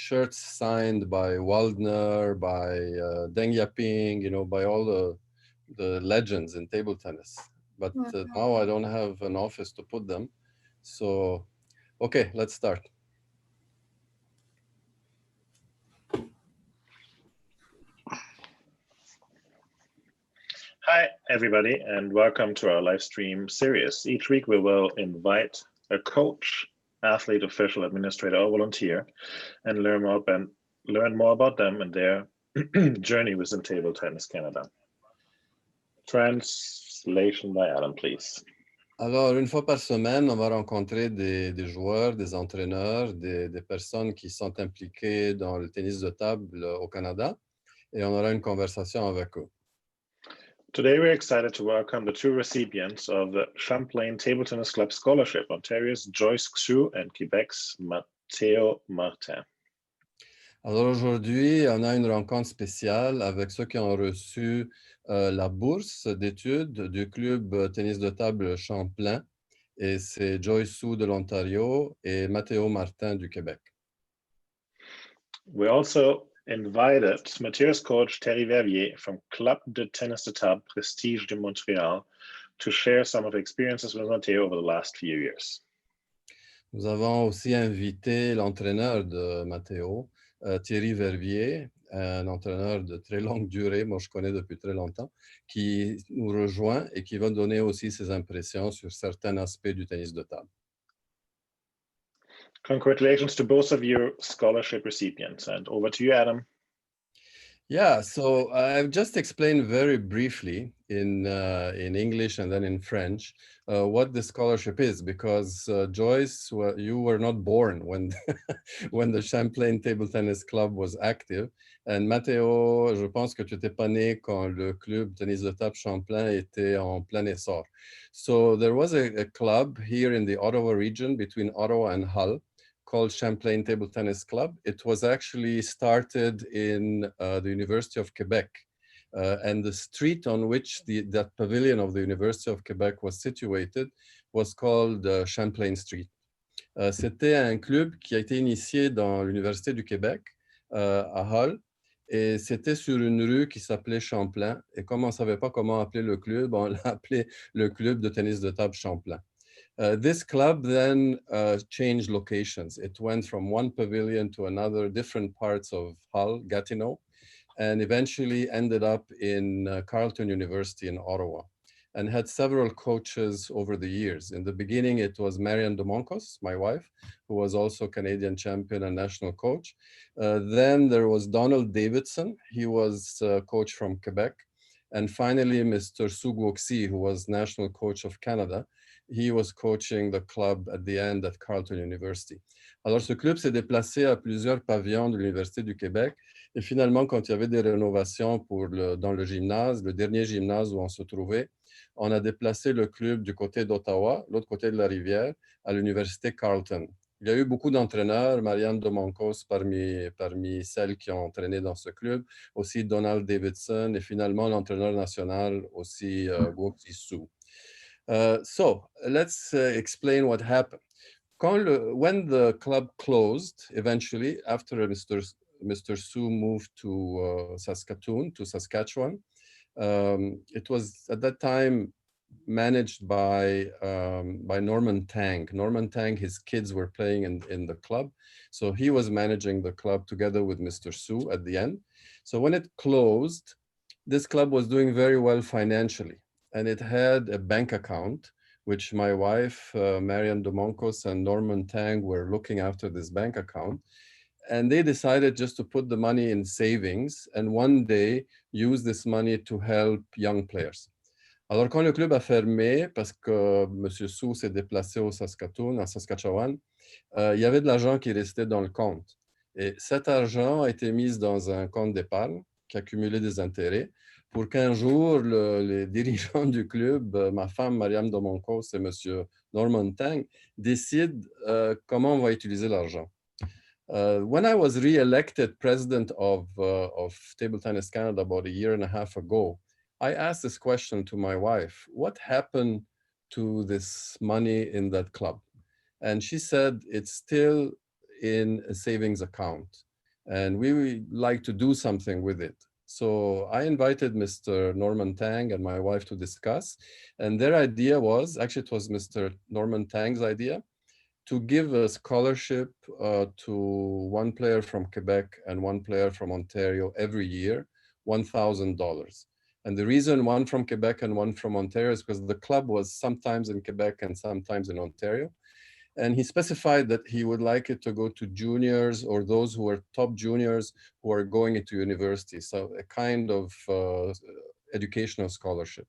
shirts signed by Waldner, by Deng Yaping, by all the legends in table tennis. But now I don't have an office to put them. So, okay, let's start. Hi, everybody, and welcome to our live stream series. Each week we will invite a coach, athlete, official, administrator, or volunteer and learn more about them and their journey within Table Tennis Canada. Translation by Adam, please. Alors, une fois par semaine, on va rencontrer des joueurs, des entraîneurs, des personnes qui sont impliquées dans le tennis de table au Canada et on aura une conversation avec eux. Today, we're excited to welcome the two recipients of the Champlain Table Tennis Club Scholarship, Ontario's Joyce Matteo and Quebec's Matteo Martin. Alors aujourd'hui, on a une rencontre spéciale avec ceux qui ont reçu la bourse d'études du club tennis de table Champlain. Et c'est Joyce Matteo de l'Ontario et Matteo Martin du Québec. We also invited Matteo's coach Thierry Verviers from Club de Tennis de Table Prestige de Montréal to share some of the experiences with Matteo over the last few years. Nous avons aussi invité l'entraîneur de Matteo, Thierry Verviers, un entraîneur de très longue durée, moi je connais depuis très longtemps, qui nous rejoint et qui va donner aussi ses impressions sur certains aspects du tennis de table. Congratulations to both of your scholarship recipients, and over to you, Adam. Yeah, so I've just explained very briefly in English and then in French what the scholarship is, because Joyce, you were not born when when the Champlain Table Tennis Club was active, and Matteo, je pense que tu n'étais pas né quand le club tennis de table Champlain était en plein essor. So there was a club here in the Ottawa region between Ottawa and Hull, called Champlain Table Tennis Club. It was actually started in the University of Quebec. And the street on which that pavilion of the University of Quebec was situated was called Champlain Street. C'était un club qui a été initié dans l'Université du Québec, à Hull, et c'était sur une rue qui s'appelait Champlain. Et comme on ne savait pas comment appeler le club, on l'a appelé le club de tennis de table Champlain. This club then changed locations. It went from one pavilion to another, different parts of Hull, Gatineau, and eventually ended up in Carleton University in Ottawa, and had several coaches over the years. In the beginning, it was Marianne Domonkos, my wife, who was also Canadian champion and national coach. Then there was Donald Davidson. He was coach from Quebec. And finally, Mr. Sue Guoxi, who was national coach of Canada. He was coaching the club at the end at Carleton University. Alors, ce club s'est déplacé à plusieurs pavillons de l'Université du Québec. Et finalement, quand il y avait des rénovations dans le gymnase, le dernier gymnase où on se trouvait, on a déplacé le club du côté d'Ottawa, l'autre côté de la rivière, à l'Université Carleton. Il y a eu beaucoup d'entraîneurs, Marianne Domonkos parmi celles qui ont entraîné dans ce club, aussi Donald Davidson et finalement l'entraîneur national aussi Guoxi Su. So let's explain what happened. When the club closed, eventually, after Mr. Su moved to Saskatchewan, it was at that time managed by Norman Tang. Norman Tang, his kids were playing in the club. So he was managing the club together with Mr. Su at the end. So when it closed, this club was doing very well financially. And it had a bank account, which my wife, Marianne Domonkos, and Norman Tang were looking after this bank account. And they decided just to put the money in savings and one day use this money to help young players. Alors, quand le club a fermé, parce que M. Su s'est déplacé au Saskatchewan, il y avait de l'argent qui restait dans le compte. Et cet argent a été mis dans un compte d'épargne qui accumulait des intérêts pour qu'un jour, les dirigeants du club, ma femme Mariam Domonkos et M. Norman Tang, décident comment on va utiliser l'argent. When I was re-elected president of Table Tennis Canada about a year and a half ago, I asked this question to my wife: what happened to this money in that club? And she said it's still in a savings account. and we like to do something with it. So I invited Mr. Norman Tang and my wife to discuss, and their idea was, actually it was Mr. Norman Tang's idea, to give a scholarship to one player from Quebec and one player from Ontario every year, $1,000. And the reason one from Quebec and one from Ontario is because the club was sometimes in Quebec and sometimes in Ontario. And he specified that he would like it to go to juniors or those who are top juniors who are going into university. So a kind of educational scholarship.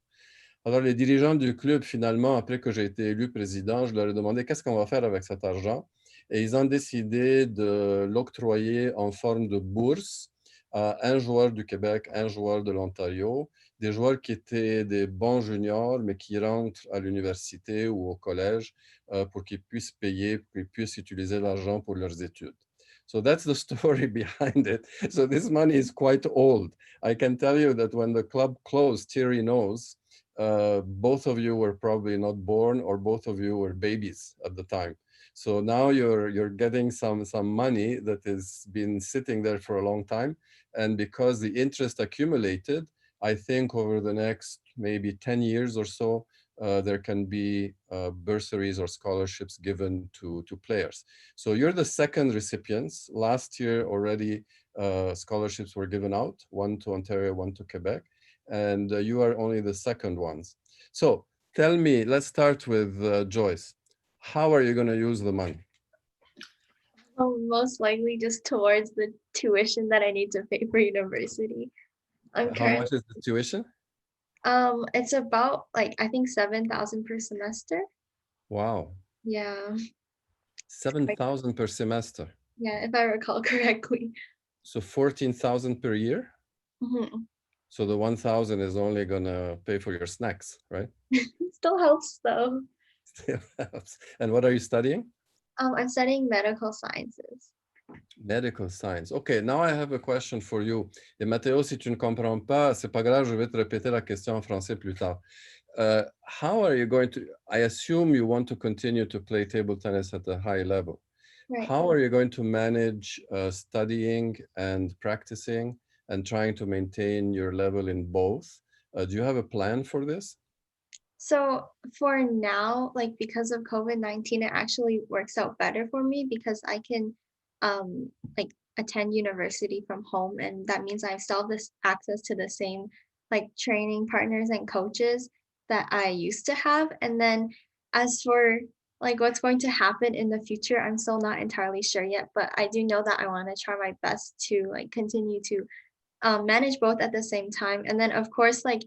Alors, les dirigeants du club, finalement, après que j'ai été élu président, je leur ai demandé qu'est-ce qu'on va faire avec cet argent. Et ils ont décidé de l'octroyer en forme de bourse à un joueur du Québec, un joueur de l'Ontario, des joueurs qui étaient des bons juniors, mais qui rentrent à l'université ou au collège pour qu'ils puissent payer, pour qu'ils puissent utiliser l'argent pour leurs études. So that's the story behind it. So this money is quite old. I can tell you that when the club closed, Thierry knows, both of you were probably not born, or both of you were babies at the time. So now you're getting some money that has been sitting there for a long time, and because the interest accumulated, I think over the next maybe 10 years or so, there can be bursaries or scholarships given to players. So you're the second recipients. Last year already scholarships were given out, one to Ontario, one to Quebec, and you are only the second ones. So tell me, let's start with Joyce. How are you going to use the money? Most likely just towards the tuition that I need to pay for university. I'm How much currently is the tuition? it's about like I think 7,000 per semester. Wow, Yeah. 7,000 per semester. Yeah, if I recall correctly. So 14,000 per year. Mhm. So the 1,000 is only gonna pay for your snacks, right? Still helps though. Still helps. And what are you studying? I'm studying medical sciences. Medical science. Okay, now I have a question for you. Et Matteo, si tu ne comprends pas, c'est pas grave, je vais te répéter la question en français plus tard. How are you going to, I assume you want to continue to play table tennis at a high level. Right. How are you going to manage studying and practicing and trying to maintain your level in both? Do you have a plan for this? So for now, like because of COVID-19, it actually works out better for me because I can like attend university from home, and that means I still have this access to the same like training partners and coaches that I used to have. And then as for like what's going to happen in the future, I'm still not entirely sure yet, but I do know that I want to try my best to like continue to manage both at the same time. And then, of course, like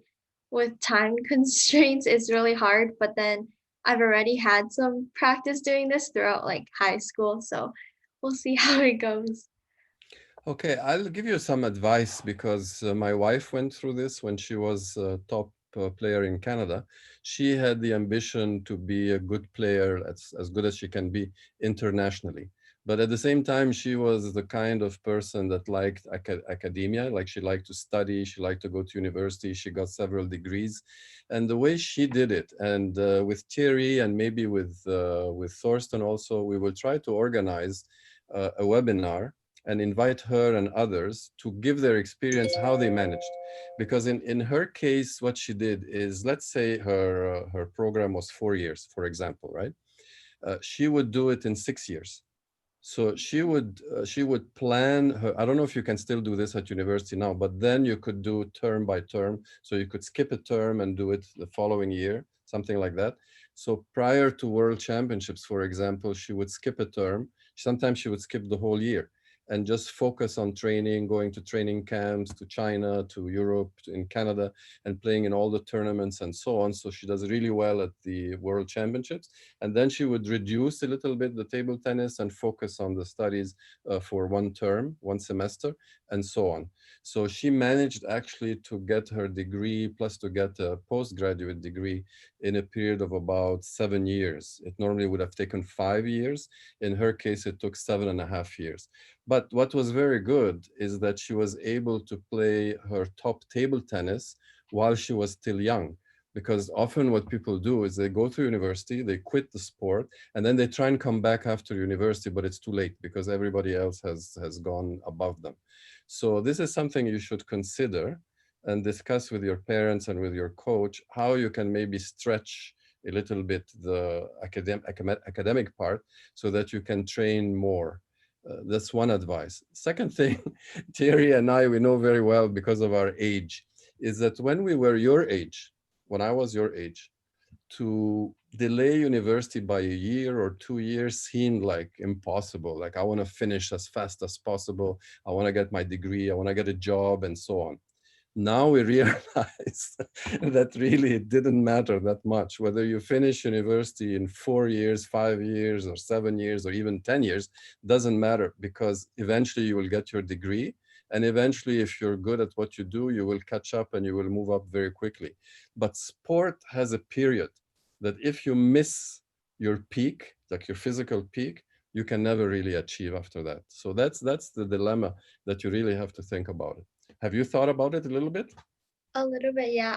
with time constraints, it's really hard. But then I've already had some practice doing this throughout like high school. So we'll see how it goes. Okay, I'll give you some advice because my wife went through this when she was a top player in Canada. She had the ambition to be a good player, as good as she can be internationally. But at the same time, she was the kind of person that liked academia, like she liked to study, she liked to go to university, she got several degrees. And the way she did it, and with Thierry and maybe with Thorsten also, we will try to organize a webinar and invite her and others to give their experience how they managed. Because in her case, what she did is, let's say her program was 4 years, for example, right? She would do it in 6 years. So she would plan her. I don't know if you can still do this at university now, but then you could do term by term. So you could skip a term and do it the following year, something like that. So prior to World Championships, for example, she would skip a term. Sometimes she would skip the whole year and just focus on training, going to training camps to China, to Europe, in Canada, and playing in all the tournaments and so on. So she does really well at the World Championships. And then she would reduce a little bit the table tennis and focus on the studies for one term, one semester, and so on. So she managed actually to get her degree plus to get a postgraduate degree in a period of about 7 years. It normally would have taken 5 years. In her case, it took 7.5 years. But what was very good is that she was able to play her top table tennis while she was still young. Because often what people do is they go to university, they quit the sport, and then they try and come back after university, but it's too late because everybody else has gone above them. So this is something you should consider and discuss with your parents and with your coach, how you can maybe stretch a little bit the academic part so that you can train more. That's one advice. Second thing, Thierry and I, we know very well because of our age, is that when we were your age, when I was your age, to delay university by a year or 2 years seemed like impossible. Like, I want to finish as fast as possible. I want to get my degree. I want to get a job and so on. Now we realize that really it didn't matter that much. Whether you finish university in 4 years, 5 years, or 7 years, or even 10 years, doesn't matter, because eventually you will get your degree. And eventually, if you're good at what you do, you will catch up and you will move up very quickly. But sport has a period that if you miss your peak, like your physical peak, you can never really achieve after that. So that's the dilemma that you really have to think about it. Have you thought about it a little bit? A little bit, yeah.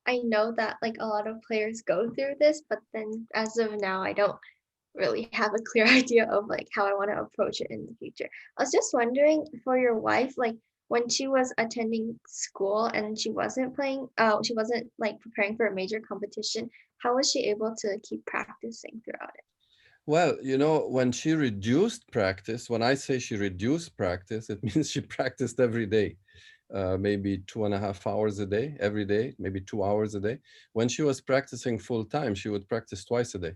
I know that like a lot of players go through this, but then as of now, I don't really have a clear idea of like how I want to approach it in the future. I was just wondering for your wife, like when she was attending school and she wasn't like preparing for a major competition, how was she able to keep practicing throughout it? Well, when she reduced practice, when I say she reduced practice, it means she practiced every day, maybe 2.5 hours a day, every day, maybe 2 hours a day. When she was practicing full time, she would practice twice a day,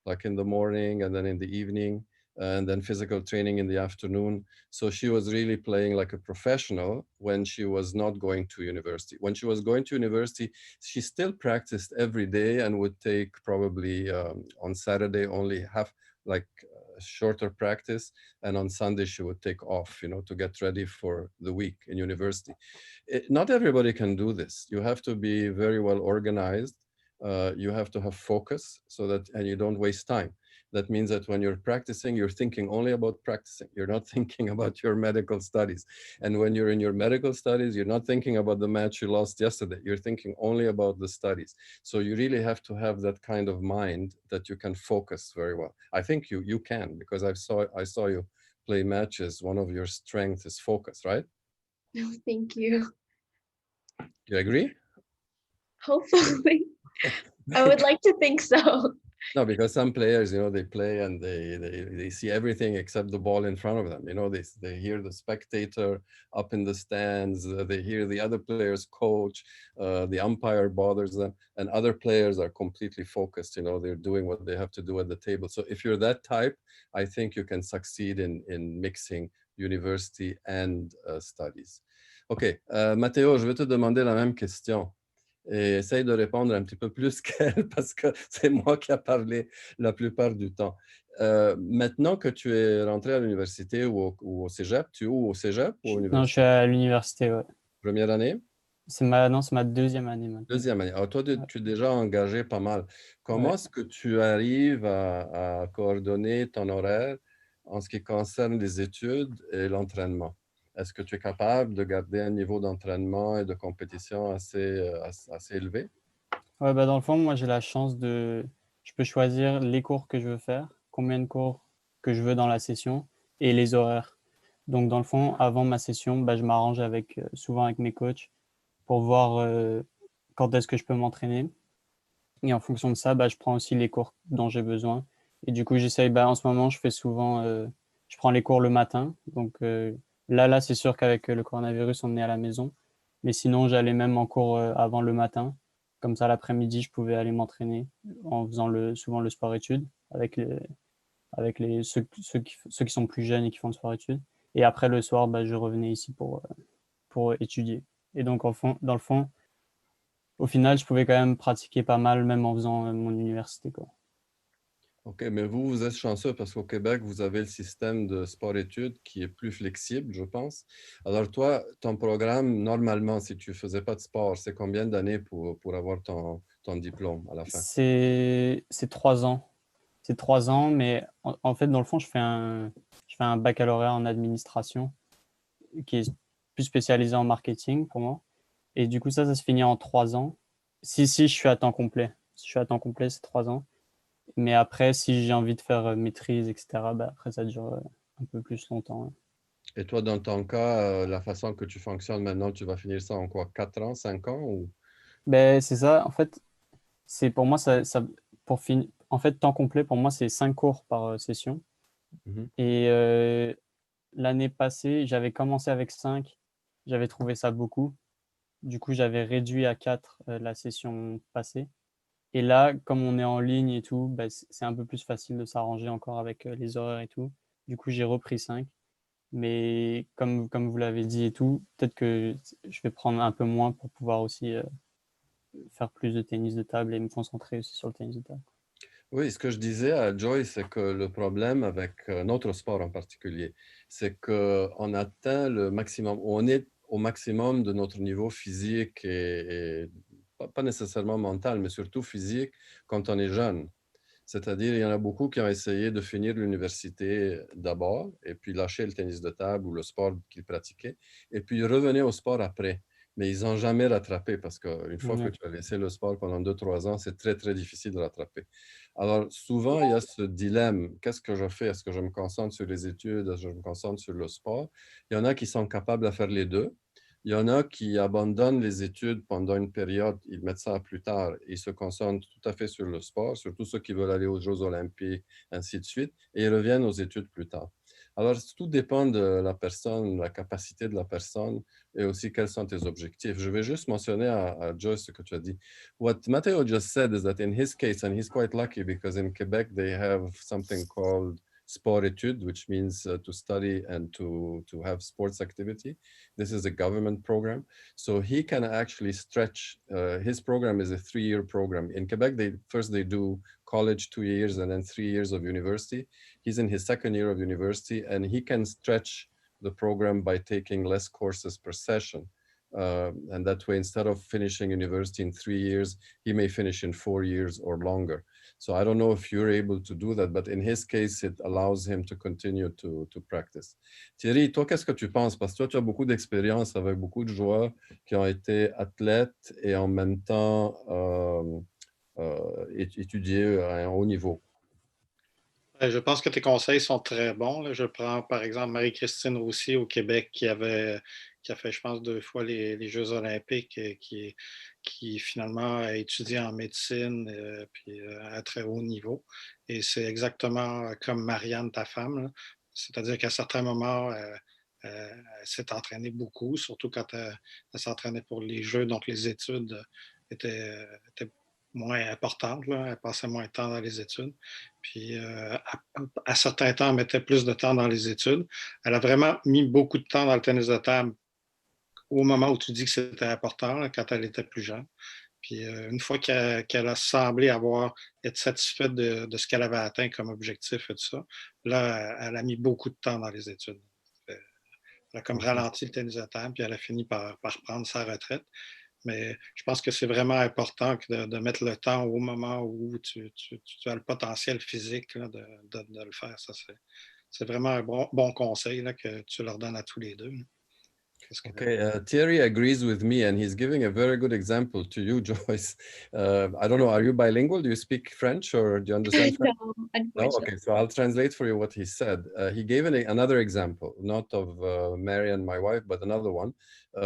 like in the morning and then in the evening, and then physical training in the afternoon. So she was really playing like a professional when she was not going to university. When she was going to university, she still practiced every day and would take probably on Saturday only like shorter practice, and on Sunday she would take off, to get ready for the week in university. Not everybody can do this. You have to be very well organized. You have to have focus and you don't waste time. That means that when you're practicing, you're thinking only about practicing. You're not thinking about your medical studies. And when you're in your medical studies, you're not thinking about the match you lost yesterday. You're thinking only about the studies. So you really have to have that kind of mind that you can focus very well. I think you can, because I saw you play matches. One of your strengths is focus, right? No, thank you. You agree? Hopefully. I would like to think so. No, because some players, they play and they see everything except the ball in front of them. They hear the spectator up in the stands, they hear the other players coach, the umpire bothers them, and other players are completely focused. They're doing what they have to do at the table. So if you're that type, I think you can succeed in mixing university and studies. OK, Matteo, je vais te demander la même question. Et essaye de répondre un petit peu plus qu'elle parce que c'est moi qui a parlé la plupart du temps. Maintenant que tu es rentré à l'université ou au cégep, tu es où, au cégep ou à Non, je suis l'université? à l'université, ouais. Première année? Non, c'est ma deuxième année maintenant. Deuxième année. Alors toi, tu es déjà engagé pas mal. Comment Ouais. est-ce que tu arrives à coordonner ton horaire en ce qui concerne les études et l'entraînement? Est-ce que tu es capable de garder un niveau d'entraînement et de compétition assez élevé? Ouais, bah dans le fond, moi j'ai la chance je peux choisir les cours que je veux faire, combien de cours que je veux dans la session et les horaires. Donc dans le fond, avant ma session, bah, je m'arrange souvent avec mes coachs pour voir quand est-ce que je peux m'entraîner. Et en fonction de ça, bah, je prends aussi les cours dont j'ai besoin. Et du coup, j'essaye, en ce moment, je prends les cours le matin. Donc là, c'est sûr qu'avec le coronavirus, on est à la maison. Mais sinon, j'allais même en cours avant le matin. Comme ça, l'après-midi, je pouvais aller m'entraîner en faisant souvent le sport-études avec ceux qui sont plus jeunes et qui font le sport-études. Et après, le soir, je revenais ici pour étudier. Et donc, dans le fond, au final, je pouvais quand même pratiquer pas mal, même en faisant mon université, quoi. OK, mais vous êtes chanceux parce qu'au Québec, vous avez le système de sport-études qui est plus flexible, je pense. Alors toi, ton programme, normalement, si tu ne faisais pas de sport, c'est combien d'années pour avoir ton diplôme à la fin? C'est 3 ans. C'est 3 ans, mais en fait, dans le fond, je fais un baccalauréat en administration qui est plus spécialisé en marketing pour moi. Et du coup, ça se finit en 3 ans. Si, je suis à temps complet. Si je suis à temps complet, c'est 3 ans. Mais après, si j'ai envie de faire maîtrise, etc., bah, après, ça dure un peu plus longtemps. Et toi, dans ton cas, la façon que tu fonctionnes maintenant, tu vas finir ça en quoi? 4 ans, 5 ans ou... Ben, c'est ça. En fait, c'est pour moi, pour finir. En fait, temps complet, pour moi, c'est 5 cours par session. Mhm. Et l'année passée, j'avais commencé avec 5. J'avais trouvé ça beaucoup. Du coup, j'avais réduit à 4 la session passée. Et là, comme on est en ligne et tout, bah, c'est un peu plus facile de s'arranger encore avec les horaires et tout. Du coup, j'ai repris 5. Mais comme vous l'avez dit et tout, peut-être que je vais prendre un peu moins pour pouvoir aussi faire plus de tennis de table et me concentrer aussi sur le tennis de table. Oui, ce que je disais à Joy, c'est que le problème avec notre sport en particulier, c'est qu'on atteint le maximum, on est au maximum de notre niveau physique et pas nécessairement mental, mais surtout physique quand on est jeune. C'est-à-dire, il y en a beaucoup qui ont essayé de finir l'université d'abord et puis lâcher le tennis de table ou le sport qu'ils pratiquaient et puis revenir au sport après. Mais ils n'ont jamais rattrapé parce qu'une fois que Ouais. tu as laissé le sport pendant 2, 3 ans, c'est très, très difficile de rattraper. Alors, souvent, il y a ce dilemme. Qu'est-ce que je fais? Est-ce que je me concentre sur les études? Est-ce que je me concentre sur le sport? Il y en a qui sont capables de faire les deux. Il y en a qui abandonnent les études pendant une période, ils mettent ça à plus tard, ils se concentrent tout à fait sur le sport, surtout ceux qui veulent aller aux Jeux olympiques, ainsi de suite, et ils reviennent aux études plus tard. Alors, tout dépend de la personne, la capacité de la personne et aussi quels sont tes objectifs. Je vais juste mentionner à Joyce ce que tu as dit. What Matteo just said is that in his case, and he's quite lucky because in Quebec, they have something called sport études, which means to study and to have sports activity. This is a government program. So he can actually stretch, his program is a 3-year program. In Quebec, they do college 2 years and then 3 years of university. He's in his second year of university and he can stretch the program by taking less courses per session. And that way, instead of finishing university in 3 years, he may finish in 4 years or longer. So I don't know if you're able to do that, but in his case, it allows him to continue to practice. Thierry, toi, qu'est-ce que tu penses? Parce que toi, tu as beaucoup d'expérience avec beaucoup de joueurs qui ont été athlètes et en même temps étudiés à un haut niveau. Je pense que tes conseils sont très bons. Là. Je prends par exemple Marie-Christine Roussy au Québec qui a fait, je pense, 2 fois les Jeux olympiques, qui finalement a étudié en médecine puis à très haut niveau. Et c'est exactement comme Marianne, ta femme. Là. C'est-à-dire qu'à certains moments, elle s'est entraînée beaucoup, surtout quand elle s'entraînait pour les Jeux. Donc les études étaient moins importantes. Là. Elle passait moins de temps dans les études. Puis à certains temps, elle mettait plus de temps dans les études. Elle a vraiment mis beaucoup de temps dans le tennis de table au moment où tu dis que c'était important, là, quand elle était plus jeune. Puis une fois qu'elle a semblé être satisfaite de ce qu'elle avait atteint comme objectif et tout ça, là, elle a mis beaucoup de temps dans les études. Elle a comme ralenti le tennis de table, puis elle a fini par prendre sa retraite. Mais je pense que c'est vraiment important de mettre le temps au moment où tu as le potentiel physique là, de le faire. Ça, c'est vraiment un bon conseil là, que tu leur donnes à tous les deux. Okay, Thierry agrees with me, and he's giving a very good example to you, Joyce. I don't know, are you bilingual? Do you speak French or do you understand French? No, No? unfortunately. Okay, so I'll translate for you what he said. He gave another example, not of Mary and my wife, but another one,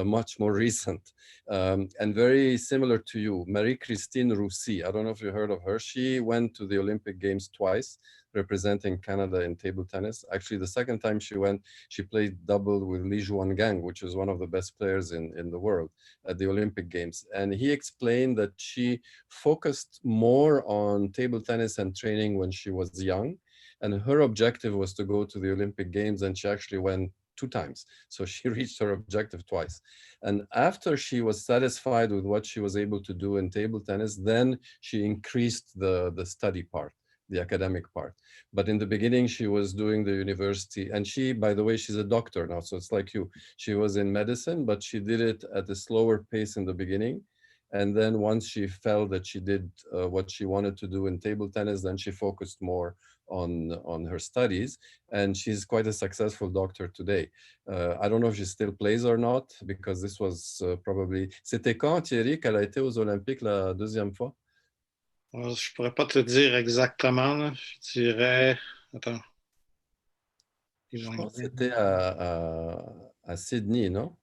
much more recent, and very similar to you, Marie-Christine Roussy. I don't know if you heard of her. She went to the Olympic Games twice, representing Canada in table tennis. Actually, the second time she went, she played double with Li Juangang, which is one of the best players in the world at the Olympic Games. And he explained that she focused more on table tennis and training when she was young. And her objective was to go to the Olympic Games, and she actually went 2 times. So she reached her objective twice. And after she was satisfied with what she was able to do in table tennis, then she increased the study part, the academic part. But in the beginning, she was doing the university. And she, by the way, she's a doctor now. So it's like you. She was in medicine, but she did it at a slower pace in the beginning. And then once she felt that she did what she wanted to do in table tennis, then she focused more on her studies, and she's quite a successful doctor today. I don't know if she still plays or not, because this was probably... C'était quand, Thierry, qu'elle a été aux Olympiques la deuxième fois? Je ne pourrais pas te dire exactement. Là. Je dirais... Attends. Je pense que c'était à Sydney, non?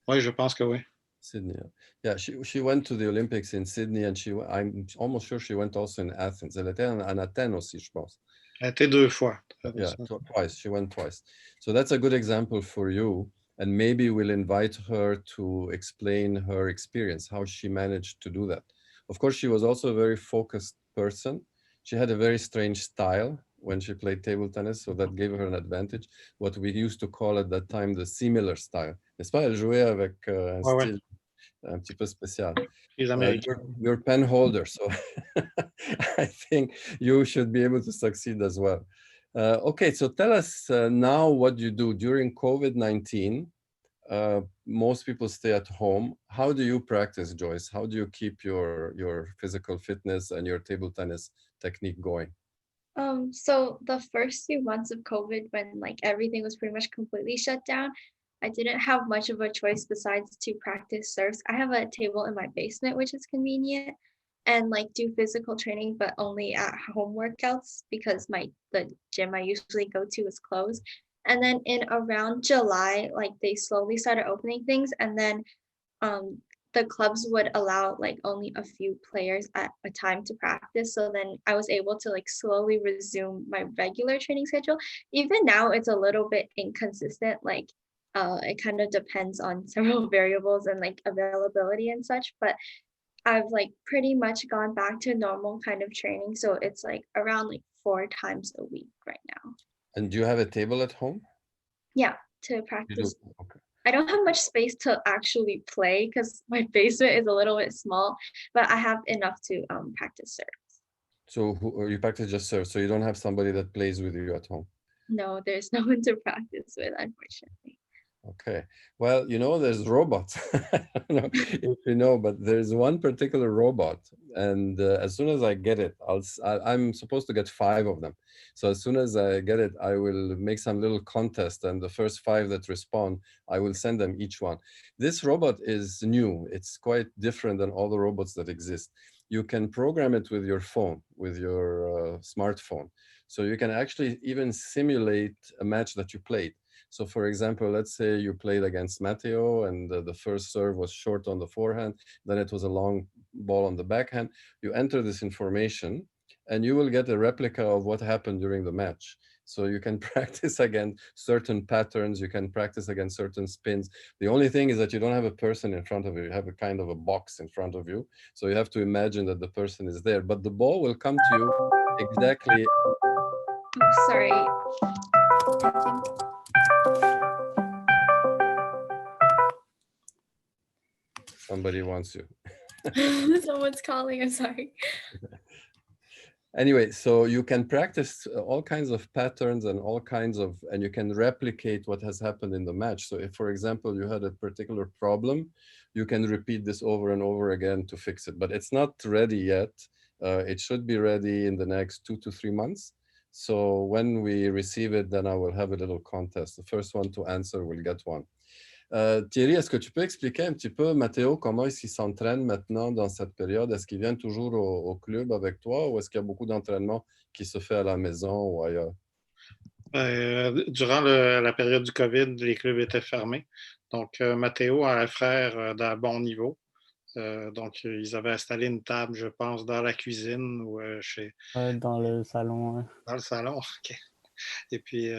Oui, je pense que oui. Sydney. Yeah, she went to the Olympics in Sydney, and I'm almost sure she went also in Athens. Elle était en Athènes aussi, je pense. Elle a été 2 fois. Yeah, twice. She went twice. So that's a good example for you. And maybe we'll invite her to explain her experience, how she managed to do that. Of course, she was also a very focused person. She had a very strange style when she played table tennis, so that gave her an advantage. What we used to call at that time the similar style. N'est-ce pas? Elle jouait avec un style un petit peu spécial. You're pen holder, so I think you should be able to succeed as well. Okay, so tell us now what you do during COVID-19. Most people stay at home. How do you practice, Joyce? How do you keep your physical fitness and your table tennis technique going? So the first few months of COVID, when like everything was pretty much completely shut down, I didn't have much of a choice besides to practice serves. I have a table in my basement, which is convenient, and like do physical training, but only at home workouts because the gym I usually go to is closed. And then in around July, like they slowly started opening things, and then um the clubs would allow like only a few players at a time to practice. So then I was able to like slowly resume my regular training schedule. Even now it's a little bit inconsistent. Like it kind of depends on several variables and like availability and such, but I've like pretty much gone back to normal kind of training. So it's like around like 4 times a week right now. And do you have a table at home? Yeah, to You do? practice. Okay. I don't have much space to actually play because my basement is a little bit small, but I have enough to practice serve. So you practice just serve, so you don't have somebody that plays with you at home? No, there's no one to practice with, unfortunately. Okay. Well, you know, there's robots. I don't know if you know, but there's one particular robot, and as soon as I get it, I'm supposed to get 5 of them. So as soon as I get it, I will make some little contest, and the first 5 that respond, I will send them each one. This robot is new. It's quite different than all the robots that exist. You can program it with your phone, with your smartphone. So you can actually even simulate a match that you played. So for example, let's say you played against Matteo and the first serve was short on the forehand, then it was a long ball on the backhand. You enter this information and you will get a replica of what happened during the match. So you can practice against certain patterns, you can practice against certain spins. The only thing is that you don't have a person in front of you, you have a kind of a box in front of you. So you have to imagine that the person is there, but the ball will come to you exactly. Oh, sorry. Somebody wants you. Someone's calling, I'm sorry. Anyway, so you can practice all kinds of patterns and and you can replicate what has happened in the match. So if, for example, you had a particular problem, you can repeat this over and over again to fix it. But it's not ready yet. It should be ready in the next 2 to 3 months. So when we receive it, then I will have a little contest. The first one to answer will get one. Thierry, est-ce que tu peux expliquer un petit peu, Matteo, comment il s'entraîne maintenant dans cette période? Est-ce qu'il vient toujours au club avec toi ou est-ce qu'il y a beaucoup d'entraînement qui se fait à la maison ou ailleurs? Durant la période du COVID, les clubs étaient fermés. Donc, Matteo a un frère d'un bon niveau. Donc, ils avaient installé une table, je pense, dans la cuisine ou Dans le salon. Dans le salon, OK. Et puis,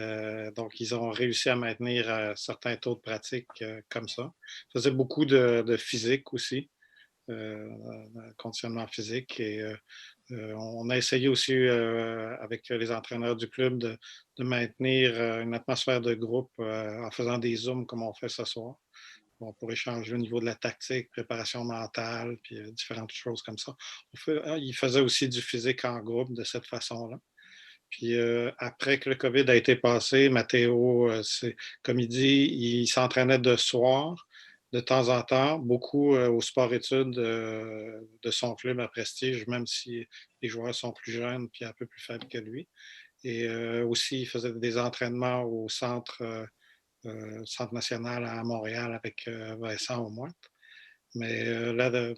donc, ils ont réussi à maintenir un certain taux de pratique comme ça. Ils faisaient beaucoup de physique aussi, conditionnement physique. Et on a essayé aussi, avec les entraîneurs du club, de maintenir une atmosphère de groupe en faisant des zooms comme on fait ce soir. Bon, pour échanger au niveau de la tactique, préparation mentale, puis différentes choses comme ça. Ils faisaient aussi du physique en groupe de cette façon-là. Puis après que le COVID a été passé, Matteo, comme il dit, il s'entraînait de soir, de temps en temps, beaucoup au sport-études de son club à Prestige, même si les joueurs sont plus jeunes puis un peu plus faibles que lui. Et aussi, il faisait des entraînements au centre national à Montréal avec Vincent au moins. Mais là,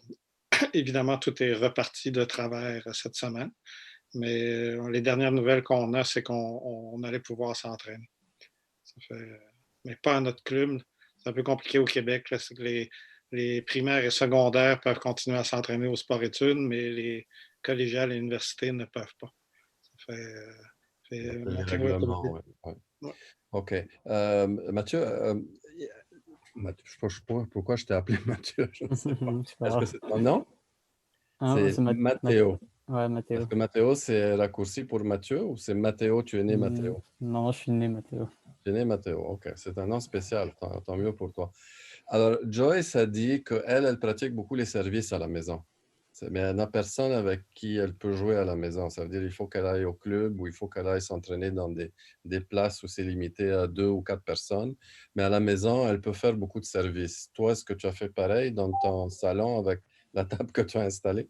évidemment, tout est reparti de travers cette semaine. Mais les dernières nouvelles qu'on a, c'est qu'on allait pouvoir s'entraîner. Mais pas à notre club. C'est un peu compliqué au Québec. Là, c'est que les primaires et secondaires peuvent continuer à s'entraîner au sport-études, mais les collégiales et universités ne peuvent pas. Ça fait Les Matteo est règlements, obligé. ouais, ouais. Ouais. OK. Mathieu, je ne sais pas pourquoi je t'ai appelé Mathieu, je ne sais pas. C'est pas Est-ce que grave. c'est ton nom? Hein, C'est c'est Matteo. Ouais, Est-ce Matteo. que Matteo, c'est raccourci pour Mathieu ou c'est Matteo, tu es né Matteo? Non, je suis né Matteo. Tu es né Matteo, OK. C'est un nom spécial, tant mieux pour toi. Alors, Joyce a dit qu'elle, elle pratique beaucoup les services à la maison. Mais elle n'a personne avec qui elle peut jouer à la maison. Ça veut dire qu'il faut qu'elle aille au club ou il faut qu'elle aille s'entraîner dans des places où c'est limité à 2 ou 4 personnes. Mais à la maison, elle peut faire beaucoup de services. Toi, est-ce que tu as fait pareil dans ton salon avec la table que tu as installée?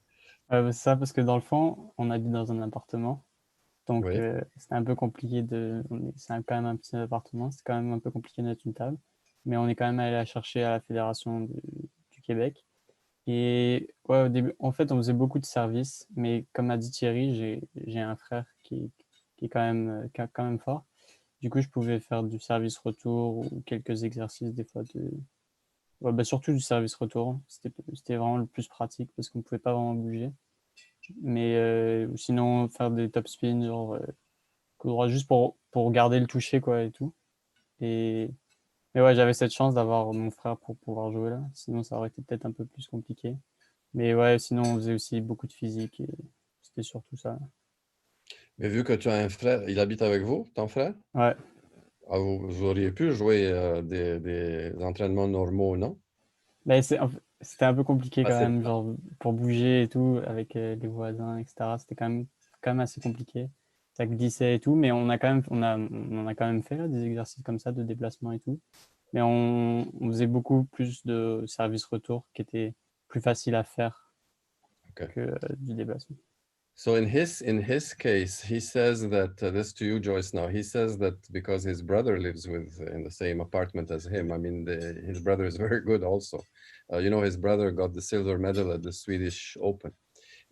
C'est ça, parce que dans le fond, on habite dans un appartement. Donc, Oui. c'était un peu compliqué c'est quand même un petit appartement. C'est quand même un peu compliqué de mettre une table. Mais on est quand même allé la chercher à la Fédération du Québec. Et ouais, au début, en fait, on faisait beaucoup de services. Mais comme a dit Thierry, j'ai un frère qui est qui est quand même fort. Du coup, je pouvais faire du service retour ou quelques exercices des fois ouais, bah, surtout du service retour. C'était vraiment le plus pratique parce qu'on ne pouvait pas vraiment bouger. Mais sinon, faire des top spins, genre coup droit, juste pour garder le toucher, quoi, et tout. Et, mais ouais, j'avais cette chance d'avoir mon frère pour pouvoir jouer là. Sinon, ça aurait été peut-être un peu plus compliqué. Mais ouais, sinon, on faisait aussi beaucoup de physique et c'était surtout ça. Mais vu que tu as un frère, il habite avec vous, ton frère? Ouais. Ah, vous auriez pu jouer des entraînements normaux, non? Mais c'était un peu compliqué quand Facile. même, genre pour bouger et tout, avec les voisins, etc. C'était quand même assez compliqué. Ça glissait et tout, mais on en a quand même fait là, des exercices comme ça de déplacement et tout. Mais on faisait beaucoup plus de service retour qui était plus facile à faire Okay. que du déplacement. So in his case, he says that this to you, Joyce. Now he says that because his brother lives in the same apartment as him. I mean, his brother is very good also. His brother got the silver medal at the Swedish Open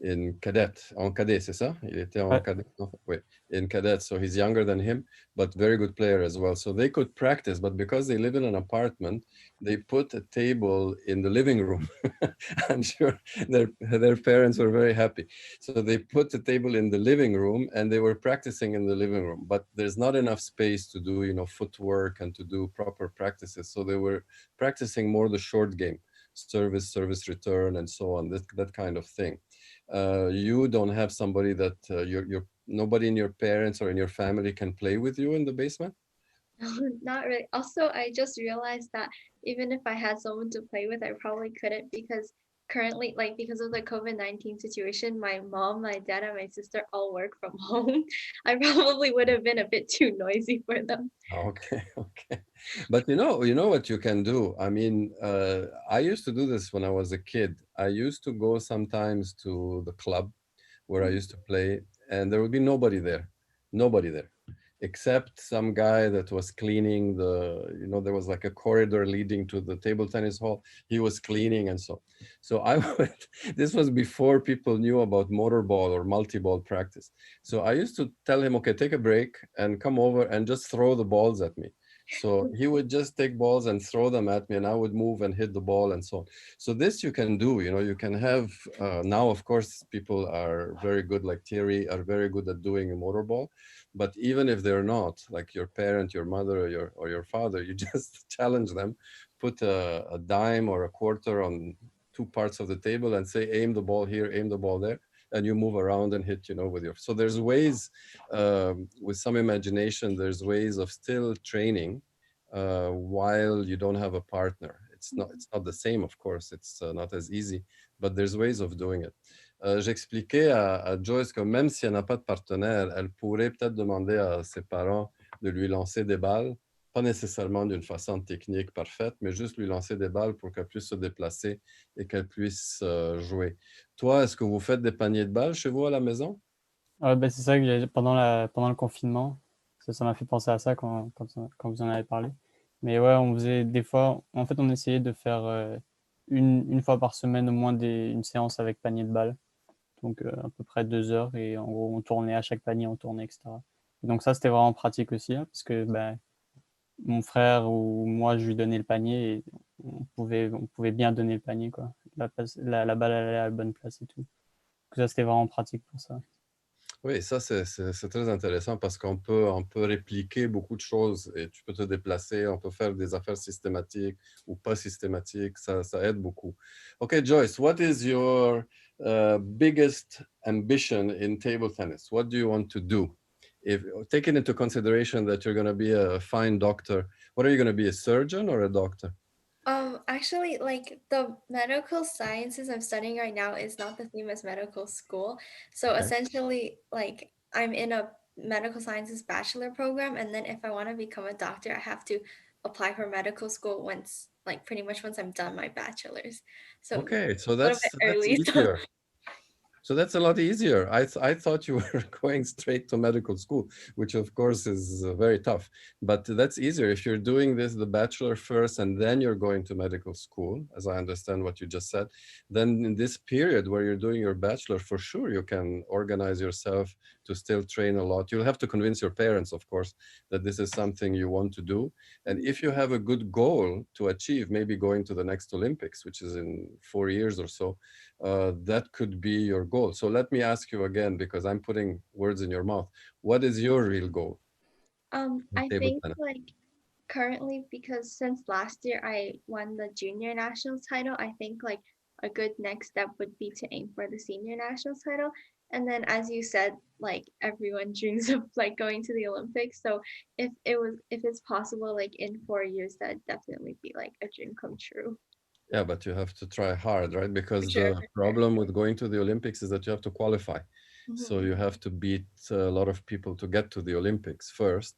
en cadet, c'est ça? Il était en Ouais, cadet, non? Oui, in cadet. So he's younger than him, but very good player as well. So they could practice, but because they live in an apartment, they put a table in the living room. I'm sure their parents were very happy. So they put the table in the living room and they were practicing in the living room, but there's not enough space to do, footwork and to do proper practices. So they were practicing more the short game, service return, and so on, that kind of thing. You don't have somebody that nobody in your parents or in your family can play with you in the basement? Not really. Also, I just realized that even if I had someone to play with, I probably couldn't because currently, like because of the COVID-19 situation, my mom, my dad, and my sister all work from home. I probably would have been a bit too noisy for them. Okay, okay. But you know what you can do? I mean, I used to do this when I was a kid. I used to go sometimes to the club where I used to play, and there would be nobody there, except some guy that was cleaning there was like a corridor leading to the table tennis hall. He was cleaning and so. So I would, this was before people knew about motorball or multi-ball practice. So I used to tell him, okay, take a break and come over and just throw the balls at me. So he would just take balls and throw them at me, and I would move and hit the ball and so on. So this you can do, you can have, now, of course, people are very good, like Thierry, are very good at doing a motorball. But even if they're not, like your parent, your mother, or your father, you just challenge them, put a dime or a quarter on 2 parts of the table and say, aim the ball here, aim the ball there, and you move around and hit, with your. So there's ways, with some imagination, there's ways of still training while you don't have a partner. It's not the same, of course. It's not as easy, but there's ways of doing it. J'expliquais à Joyce que même si elle n'a pas de partenaire, elle pourrait peut-être demander à ses parents de lui lancer des balles, pas nécessairement d'une façon technique parfaite, mais juste lui lancer des balles pour qu'elle puisse se déplacer et qu'elle puisse jouer. Toi, est-ce que vous faites des paniers de balles chez vous à la maison? Ouais, bah, c'est ça que pendant le confinement, ça m'a fait penser à ça quand vous en avez parlé. Mais ouais, on faisait des fois, en fait, on essayait de faire une fois par semaine au moins une séance avec panier de balles. Donc à peu près 2 heures et en gros, on tournait à chaque panier, on tournait, etc. Et donc ça, c'était vraiment pratique aussi, hein, parce que bah, mon frère ou moi, je lui donnais le panier et on pouvait bien donner le panier, quoi. La balle allait à la bonne place et tout. Donc ça, c'était vraiment pratique pour ça. Oui, ça, c'est très intéressant parce on peut répliquer beaucoup de choses et tu peux te déplacer, on peut faire des affaires systématiques ou pas systématiques, ça aide beaucoup. Okay, Joyce, what is your biggest ambition in table tennis? What do you want to do? If taking into consideration that you're going to be a fine doctor, what are you going to be, a surgeon or a doctor? Actually, like the medical sciences I'm studying right now is not the same as medical school. So Okay. essentially, like I'm in a medical sciences bachelor program, and then if I want to become a doctor, I have to apply for medical school once, like pretty much once I'm done my bachelor's. So Okay, so a little bit that's early. So easier. So that's a lot easier. I thought you were going straight to medical school, which of course is very tough. But that's easier if you're doing the bachelor first, and then you're going to medical school, as I understand what you just said. Then in this period where you're doing your bachelor, for sure you can organize yourself to still train a lot. You'll have to convince your parents, of course, that this is something you want to do. And if you have a good goal to achieve, maybe going to the next Olympics, which is in 4 years or so, that could be your goal. So let me ask you again, because I'm putting words in your mouth. What is your real goal in I table think tennis? like currently, because since last year I won the junior nationals title, I think like a good next step would be to aim for the senior nationals title. And then as you said, like everyone dreams of like going to the Olympics. So if it's possible, like in 4 years, that'd definitely be like a dream come true. Yeah, but you have to try hard, right? For Because sure, the for sure. problem with going to the Olympics is that you have to qualify. So you have to beat a lot of people to get to the Olympics first.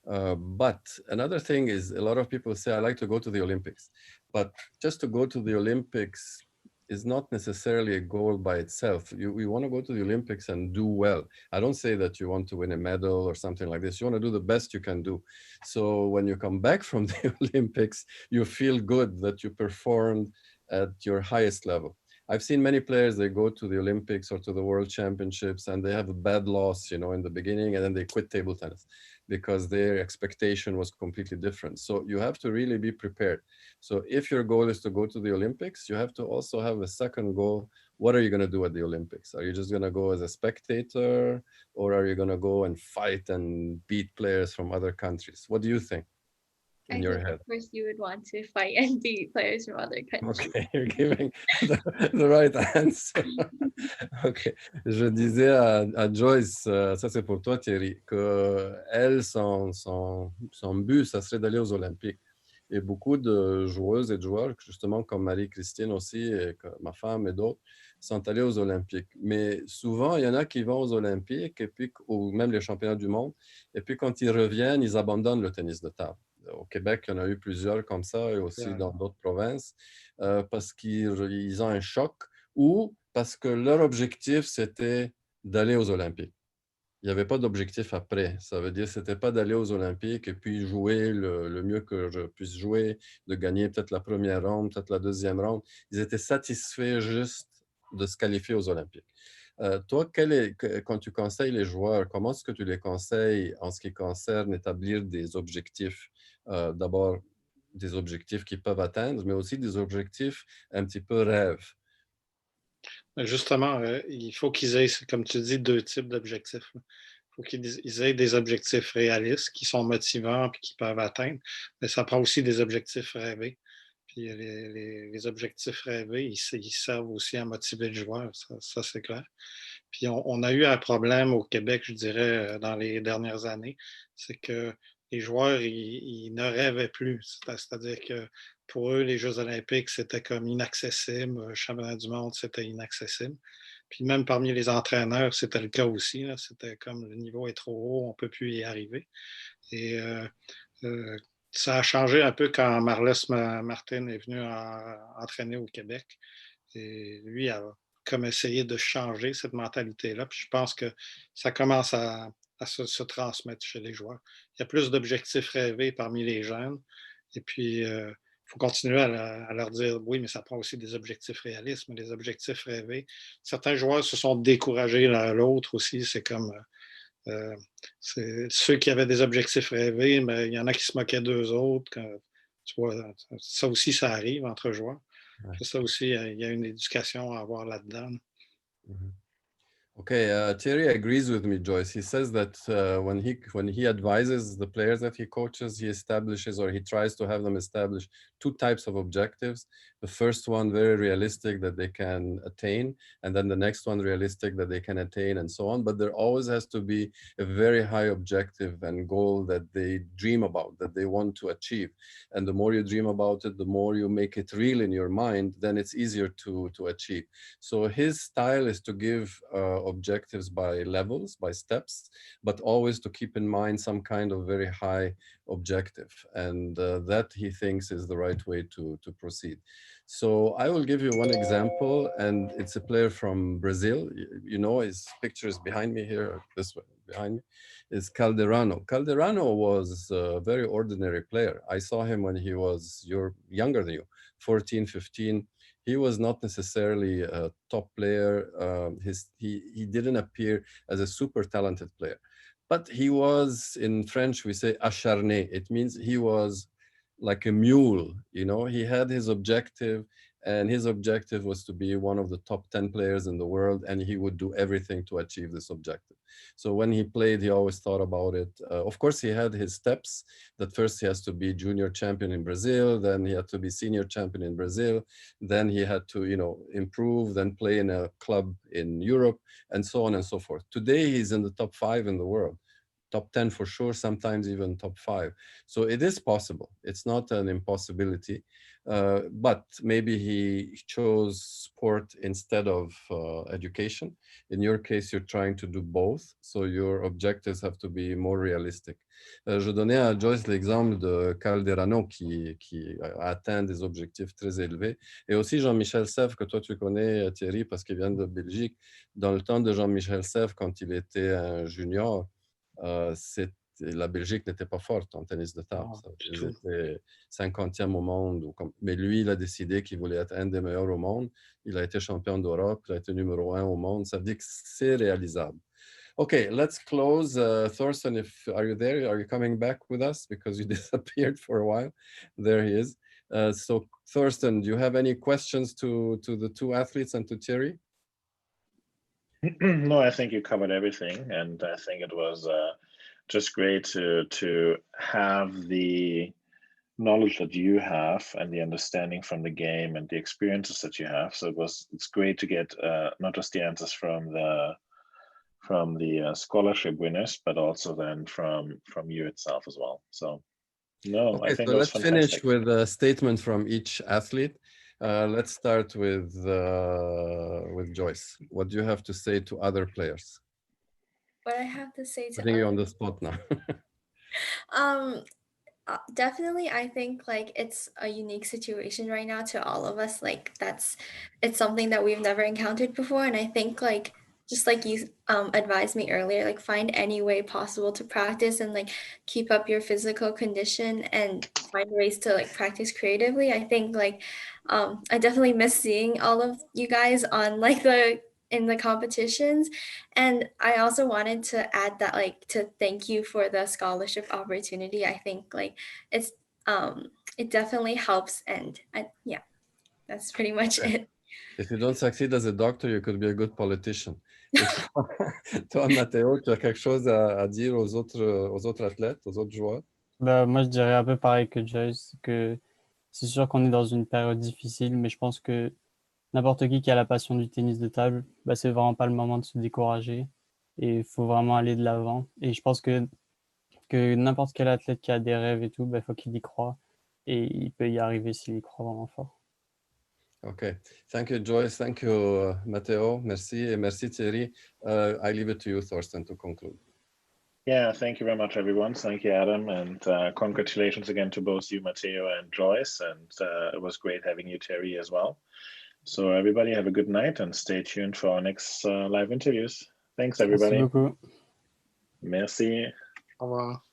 But another thing is a lot of people say, I like to go to the Olympics. But just to go to the Olympics is not necessarily a goal by itself. You want to go to the Olympics and do well. I don't say that you want to win a medal or something like this. You want to do the best you can do. So when you come back from the Olympics, you feel good that you performed at your highest level. I've seen many players, they go to the Olympics or to the World Championships and they have a bad loss, in the beginning, and then they quit table tennis because their expectation was completely different. So you have to really be prepared. So if your goal is to go to the Olympics, you have to also have a second goal. What are you going to do at the Olympics? Are you just going to go as a spectator, or are you going to go and fight and beat players from other countries? What do you think in I your think head? of course you would want to fight and beat players from other countries. Okay, you're giving the right answer. Ok. Je disais à Joyce, ça c'est pour toi Thierry, que elle, son but, ça serait d'aller aux Olympiques. Et beaucoup de joueuses et de joueurs, justement comme Marie-Christine aussi, et ma femme et d'autres, sont allés aux Olympiques. Mais souvent, il y en a qui vont aux Olympiques, et puis, ou même les championnats du monde, et puis quand ils reviennent, ils abandonnent le tennis de table. Au Québec, il y en a eu plusieurs comme ça, et aussi dans d'autres provinces, parce qu'ils ont un choc, ou parce que leur objectif, c'était d'aller aux Olympiques. Il n'y avait pas d'objectif après. Ça veut dire que ce n'était pas d'aller aux Olympiques et puis jouer le mieux que je puisse jouer, de gagner peut-être la première ronde, peut-être la deuxième ronde. Ils étaient satisfaits juste de se qualifier aux Olympiques. Toi, quand tu conseilles les joueurs, comment est-ce que tu les conseilles en ce qui concerne établir des objectifs? D'abord, des objectifs qu'ils peuvent atteindre, mais aussi des objectifs un petit peu rêves. Justement, il faut qu'ils aient, comme tu dis, deux types d'objectifs. Il faut qu'ils aient des objectifs réalistes qui sont motivants et qui peuvent atteindre, mais ça prend aussi des objectifs rêvés. Puis les objectifs rêvés, ils servent aussi à motiver le joueur, ça c'est clair. Puis on a eu un problème au Québec, je dirais, dans les dernières années, c'est que les joueurs, ils ne rêvaient plus. C'est-à-dire que pour eux, les Jeux olympiques, c'était comme inaccessible. Le championnat du monde, c'était inaccessible. Puis même parmi les entraîneurs, c'était le cas aussi. Là. C'était comme le niveau est trop haut, on ne peut plus y arriver. Et euh, ça a changé un peu quand Marlès Martin est venu entraîner au Québec. Et lui a comme essayer de changer cette mentalité-là. Puis je pense que ça commence à se transmettre chez les joueurs. Il y a plus d'objectifs rêvés parmi les jeunes. Et puis, il faut continuer à leur dire, oui, mais ça prend aussi des objectifs réalistes, mais des objectifs rêvés. Certains joueurs se sont découragés l'un à l'autre aussi. C'est comme ceux qui avaient des objectifs rêvés, mais il y en a qui se moquaient d'eux autres. Tu vois, ça aussi, ça arrive entre joueurs. Ouais. Ça aussi, il y a une éducation à avoir là-dedans. Mhm. Okay, Thierry agrees with me, Joyce. He says that when he advises the players that he coaches, he establishes, or he tries to have them establish, two types of objectives. The first one, very realistic, that they can attain, and then the next one, realistic, that they can attain, and so on. But there always has to be a very high objective and goal that they dream about, that they want to achieve. And the more you dream about it, the more you make it real in your mind, then it's easier to achieve. So his style is to give objectives by levels, by steps, but always to keep in mind some kind of very high objective. And that he thinks is the right way to proceed. So I will give you one example, and it's a player from Brazil. You know, his picture is behind me here, this way, behind me, is Calderano. Calderano was a very ordinary player. I saw him when he was younger than you, 14, 15. He was not necessarily a top player. He didn't appear as a super talented player, but he was, in French we say acharné. It means he was like a mule. You know, he had his objective, and his objective was to be one of the top 10 players in the world, and he would do everything to achieve this objective. So when he played, he always thought about it. Of course, he had his steps. That first he has to be junior champion in Brazil, then he had to be senior champion in Brazil, then he had to, you know, improve, then play in a club in Europe, and so on and so forth. Today, he's in the top 5 in the world. Top 10 for sure, sometimes even top 5. So it is possible. It's not an impossibility, but maybe he chose sport instead of education. In your case, you're trying to do both, so your objectives have to be more realistic. Je donnais à Joyce l'exemple de Calderano qui a atteint des objectifs très élevés, et aussi Jean-Michel Sèvres, que toi tu connais, Thierry, parce qu'il vient de Belgique. Dans le temps de Jean-Michel Sèvres, quand il était un junior, la Belgique n'était pas forte en tennis de table. Ils étaient 50e au monde. Mais lui, il a décidé qu'il voulait être un des meilleurs au monde. Il a été champion d'Europe, il a été numéro 1 au monde. Ça veut dire que c'est réalisable. Okay, let's close. Thorsten, are you there? Are you coming back with us? Because you disappeared for a while. There he is. So Thorsten, do you have any questions to the two athletes and to Thierry? No, I think you covered everything, and I think it was just great to have the knowledge that you have and the understanding from the game and the experiences that you have. So it's great to get not just the answers from the scholarship winners, but also then from you itself as well. So no, okay, I think so let's fantastic. finish with a statement from each athlete. Let's start with Joyce. What do you have to say to other players? What I have to say to Putting you on the spot now. Definitely, I think like it's a unique situation right now to all of us. Like it's something that we've never encountered before, and I think like just like you advised me earlier, like find any way possible to practice and like keep up your physical condition and find ways to like practice creatively. I think like I definitely miss seeing all of you guys on like in the competitions, and I also wanted to add that like to thank you for the scholarship opportunity. I think like it's it definitely helps, and yeah, that's pretty much it. If you don't succeed as a doctor, you could be a good politician. Et toi, Matteo, tu as quelque chose à dire aux autres athlètes, aux autres joueurs? Bah, moi, je dirais un peu pareil que Joyce, que c'est sûr qu'on est dans une période difficile, mais je pense que n'importe qui a la passion du tennis de table, bah, c'est vraiment pas le moment de se décourager et il faut vraiment aller de l'avant. Et je pense que n'importe quel athlète qui a des rêves et tout, bah, faut qu'il y croit et il peut y arriver s'il y croit vraiment fort. Okay, thank you, Joyce. Thank you, Matteo. Merci, et merci, Thierry. I leave it to you, Thorsten, to conclude. Yeah, thank you very much, everyone. Thank you, Adam, and congratulations again to both you, Matteo and Joyce. And it was great having you, Thierry, as well. So everybody have a good night and stay tuned for our next live interviews. Thanks, Merci everybody. beaucoup. Merci. Au revoir.